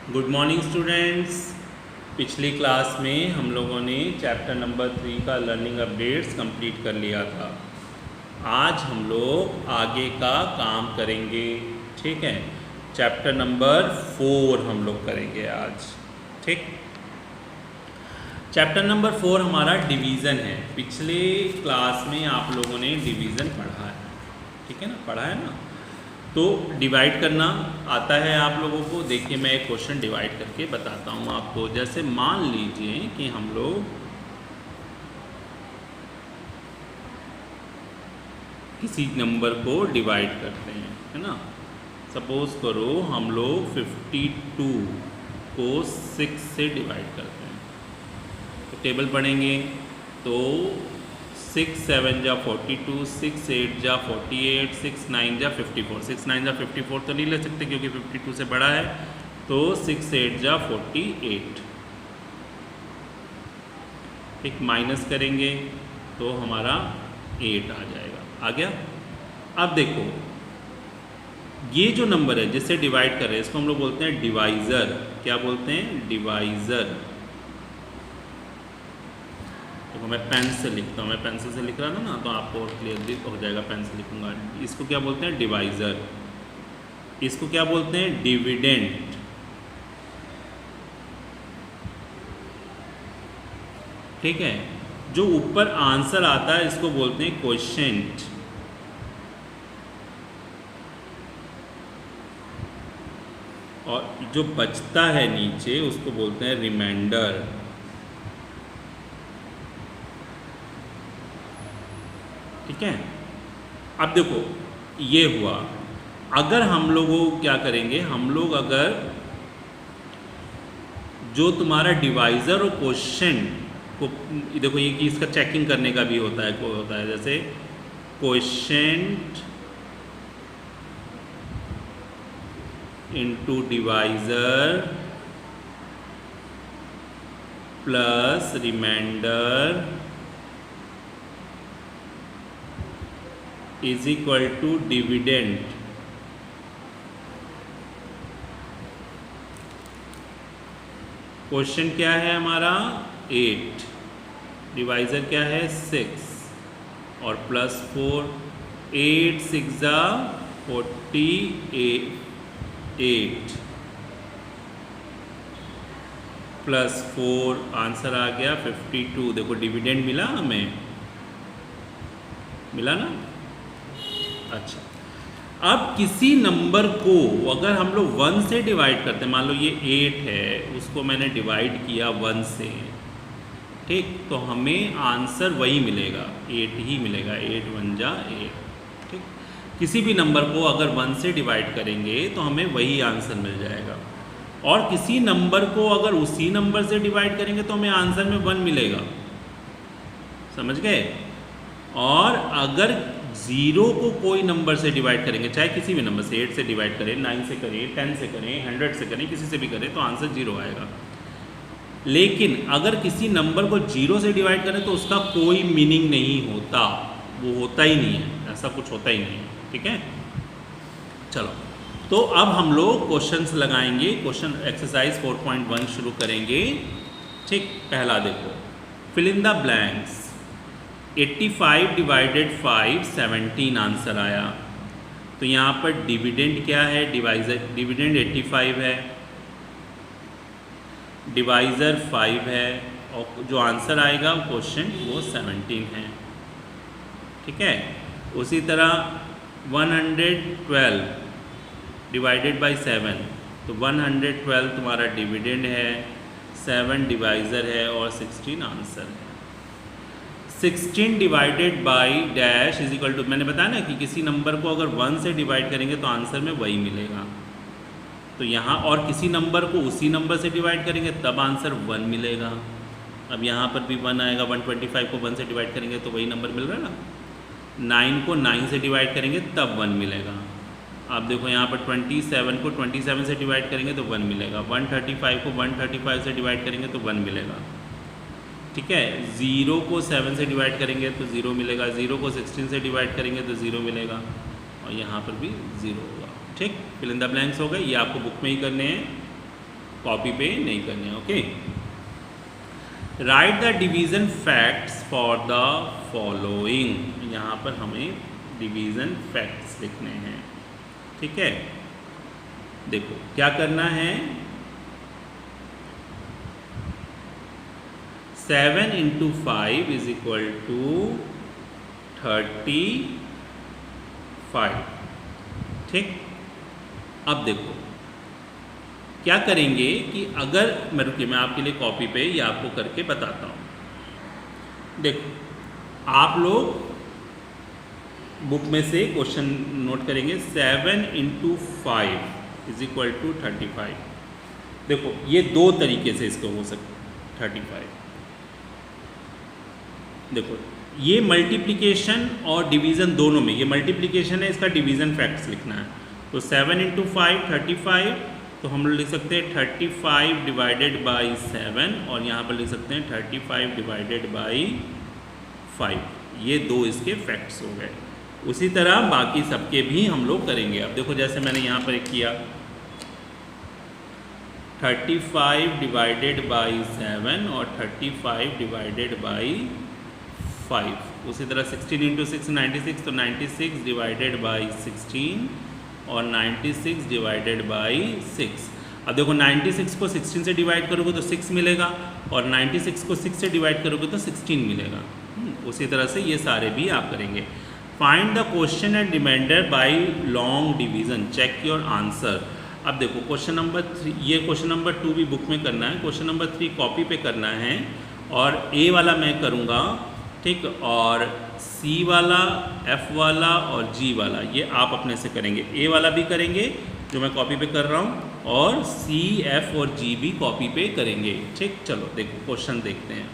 Good morning students. पिछली class में हम लोगों ने चैप्टर नंबर 3 का लर्निंग अपडेट्स कंप्लीट कर लिया था। आज हम लोग आगे का काम करेंगे। ठीक है, चैप्टर नंबर 4 हम लोग करेंगे आज। ठीक, चैप्टर नंबर 4 हमारा डिवीज़न है। पिछले क्लास में आप लोगों ने डिवीज़न पढ़ा है, ठीक है ना, पढ़ा है ना। तो डिवाइड करना आता है आप लोगों को। देखिए मैं एक क्वेश्चन डिवाइड करके बताता हूँ आपको। जैसे मान लीजिए कि हम लोग किसी नंबर को डिवाइड करते हैं, है ना। सपोज़ करो हम लोग 52 को 6 से डिवाइड करते हैं। तो टेबल पढ़ेंगे तो 6 7 जा 42, 6 8 जा 48, 6 9 जा 54। 6 9 जा 54 तो नहीं ले सकते क्योंकि 52 से बड़ा है। तो 6 8 जा 48। एक माइनस करेंगे तो हमारा 8 आ जाएगा। आ गया। अब देखो ये जो नंबर है जिससे डिवाइड कर रहे हैं इसको हम लोग बोलते हैं डिवाइज़र। क्या बोलते हैं? डिवाइज़र। तो मैं पेन से लिखता हूँ, मैं पेंसिल से लिख रहा था ना तो आपको और क्लियरली हो जाएगा। पेन से लिखूंगा। इसको क्या बोलते हैं? डिवाइज़र। इसको क्या बोलते हैं? डिविडेंड। ठीक है, जो ऊपर आंसर आता है इसको बोलते हैं क्वोशिएंट। और जो बचता है नीचे उसको बोलते हैं रिमाइंडर। ठीक है, अब देखो ये हुआ। अगर हम लोगों क्या करेंगे, हम लोग अगर जो तुम्हारा डिवाइज़र और क्वोशिएंट को देखो, ये कि इसका चेकिंग करने का भी होता है, जैसे quotient into divisor plus remainder is equal to dividend. Question क्या है हमारा? 8, डिवाइज़र क्या है? 6 और प्लस 4। 8 6 जा 48 प्लस 4 आंसर आ गया 52। देखो डिविडेंड मिला हमें, मिला ना। अच्छा, अब किसी नंबर को अगर हम लोग 1 से डिवाइड करते हैं, मान लो ये 8 है, उसको मैंने डिवाइड किया 1 से, ठीक, तो हमें आंसर वही मिलेगा, 8 ही मिलेगा। 8 1 जा 8। ठीक, किसी भी नंबर को अगर 1 से डिवाइड करेंगे तो हमें वही आंसर मिल जाएगा। और किसी नंबर को अगर उसी नंबर से डिवाइड करेंगे तो हमें आंसर में 1 मिलेगा। समझ गए? और अगर 0 को कोई नंबर से डिवाइड करेंगे, चाहे किसी भी नंबर से, 8 से डिवाइड करें, 9 से करें, 10 से करें, 100 से करें, किसी से भी करें तो आंसर 0 आएगा। लेकिन अगर किसी नंबर को 0 से डिवाइड करें तो उसका कोई मीनिंग नहीं होता, वो होता ही नहीं है, ऐसा कुछ होता ही नहीं है। ठीक है, चलो तो अब हम लोग क्वेश्चंस लगाएंगे। क्वेश्चन एक्सरसाइज 4.1 शुरू करेंगे। ठीक, पहला देखो, fill in the blanks. 85 divided 5 17 answer आया। तो यहाँ पर डिविडेंड क्या है? डिवाइज़र, डिविडेंड 85 है, डिवाइज़र 5 है, और जो आंसर आएगा क्वेश्चन वो 17 है। ठीक है, उसी तरह 112 डिवाइडेड बाय 7, तो 112 तुम्हारा डिविडेंड है, 7 डिवाइज़र है और 16 आंसर है। 16 divided by dash is equal to, मैंने बताया ना कि किसी नंबर को अगर 1 से डिवाइड करेंगे तो आंसर में वही मिलेगा। तो यहाँ और किसी नंबर को उसी नंबर से डिवाइड करेंगे तब आंसर 1 मिलेगा। अब यहाँ पर भी 1 आएगा। 125 को 1 से डिवाइड करेंगे तो वही नंबर मिल रहा है ना। 9 को 9 से डिवाइड करेंगे तब 1 मिलेगा। आप देखो यहाँ पर 27 को 27 से डिवाइड करेंगे तो 1 मिलेगा। 135 को 135 से डिवाइड करेंगे तो 1 मिलेगा। ठीक है, 0 को 7 से डिवाइड करेंगे तो 0 मिलेगा। 0 को 16 से डिवाइड करेंगे तो 0 मिलेगा। और यहाँ पर भी 0 होगा। ठीक, फिल इन द ब्लैंक्स हो गए, ये आपको बुक में ही करने हैं। कॉपी पे नहीं करने हैं। Okay, right the division facts for the following, यहाँ पर हमें डिवीज़न फैक्ट्स लिखने हैं। ठीक है, देखो क्या करना है, 7 × 5 = 35। ठीक, अब देखो क्या करेंगे कि अगर मैं आपके लिए कॉपी पे या आपको करके बताता हूँ। देखो आप लोग बुक में से क्वेश्चन नोट करेंगे, 7 × 5 = 35। देखो ये दो तरीके से इसको हो सकता है 35। देखो ये मल्टीप्लिकेशन और डिवीज़न दोनों में, ये मल्टीप्लिकेशन है, इसका डिवीज़न फैक्ट्स लिखना है। तो 7 × 5 35, तो हम लोग लिख सकते हैं 35 / 7, और यहाँ पर लिख सकते हैं 35 / 5। ये दो इसके फैक्ट्स हो गए। उसी तरह बाकी सबके भी हम लोग करेंगे। अब देखो जैसे मैंने यहाँ पर एक किया 35 / 7 और 35 / 5। उसी तरह 16 × 6 96, तो 96 / 16 और 96 / 6। अब देखो 96 को 16 से डिवाइड करोगे तो 6 मिलेगा, और 96 को 6 से डिवाइड करोगे तो 16 मिलेगा। उसी तरह से ये सारे भी आप करेंगे। Find the question and remainder by long division, check your answer. अब देखो क्वेश्चन नंबर 3, ये क्वेश्चन नंबर 2 भी बुक में करना है, क्वेश्चन नंबर 3 कॉपी पे करना है, और ए वाला मैं करूँगा, ठीक, और सी वाला, एफ वाला और जी वाला ये आप अपने से करेंगे। ए वाला भी करेंगे जो मैं कॉपी पे कर रहा हूँ, और सी, एफ और जी भी कॉपी पे करेंगे। ठीक, चलो देखो क्वेश्चन देखते हैं।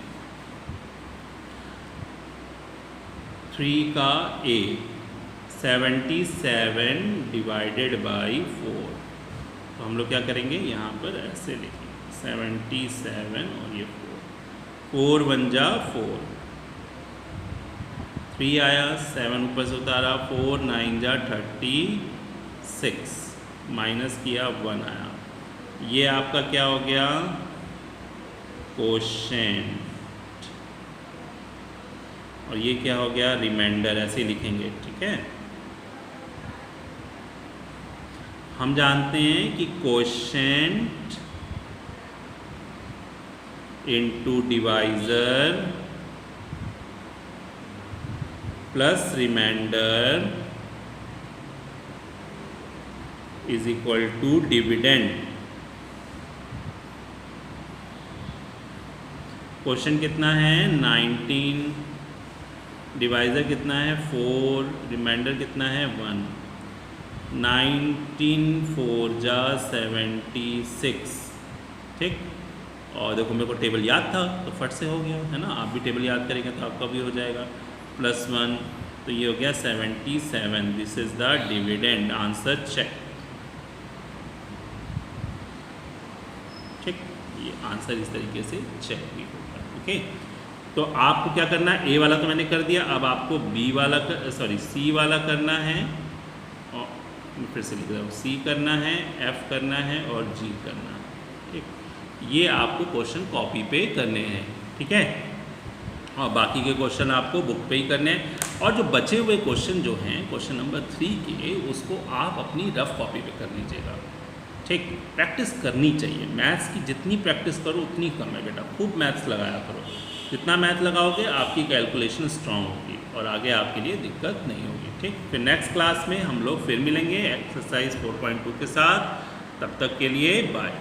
3 का ए 77 / 4, तो हम लोग क्या करेंगे, यहाँ पर ऐसे लिखेंगे 77 और ये 4 1 × 4, 3 आया, 7 ऊपर से उतारा, 4 9 × 36, माइनस किया 1 आया। ये आपका क्या हो गया, क्वोशेंट, और ये क्या हो गया, रिमाइंडर। ऐसे लिखेंगे। ठीक है, हम जानते हैं कि quotient into divisor plus remainder = dividend. Question कितना है, 19, डिवाइजर कितना है 4, रिमाइंडर कितना है 1। 19 4 × 76। ठीक, और देखो मेरे को टेबल याद था तो फट से हो गया, है ना। आप भी टेबल याद करेंगे तो आपका भी हो जाएगा। +1, तो ये हो गया 77। This is the dividend. Answer check. ठीक, ये आंसर इस तरीके से चेक भी होगा। ओके, तो आपको क्या करना है, ए वाला तो मैंने कर दिया, अब आपको बी वाला सी वाला करना है, और फिर से लिख रहा हूँ, सी करना है, एफ करना है और जी करना है। ठीक, ये आपको क्वेश्चन कॉपी पे करने हैं। ठीक है, और बाकी के क्वेश्चन आपको बुक पे ही करने हैं। और जो बचे हुए क्वेश्चन जो हैं क्वेश्चन नंबर 3 के, उसको आप अपनी रफ कॉपी पे कर लीजिएगा। ठीक, प्रैक्टिस करनी चाहिए। मैथ्स की जितनी प्रैक्टिस करो उतनी कम है बेटा, खूब मैथ्स लगाया करो। जितना मैथ लगाओगे आपकी कैलकुलेशन स्ट्रांग होगी और आगे आपके लिए दिक्कत नहीं होगी। ठीक, फिर नेक्स्ट क्लास में हम लोग फिर मिलेंगे एक्सरसाइज 4.2 के साथ। तब तक के लिए बाय।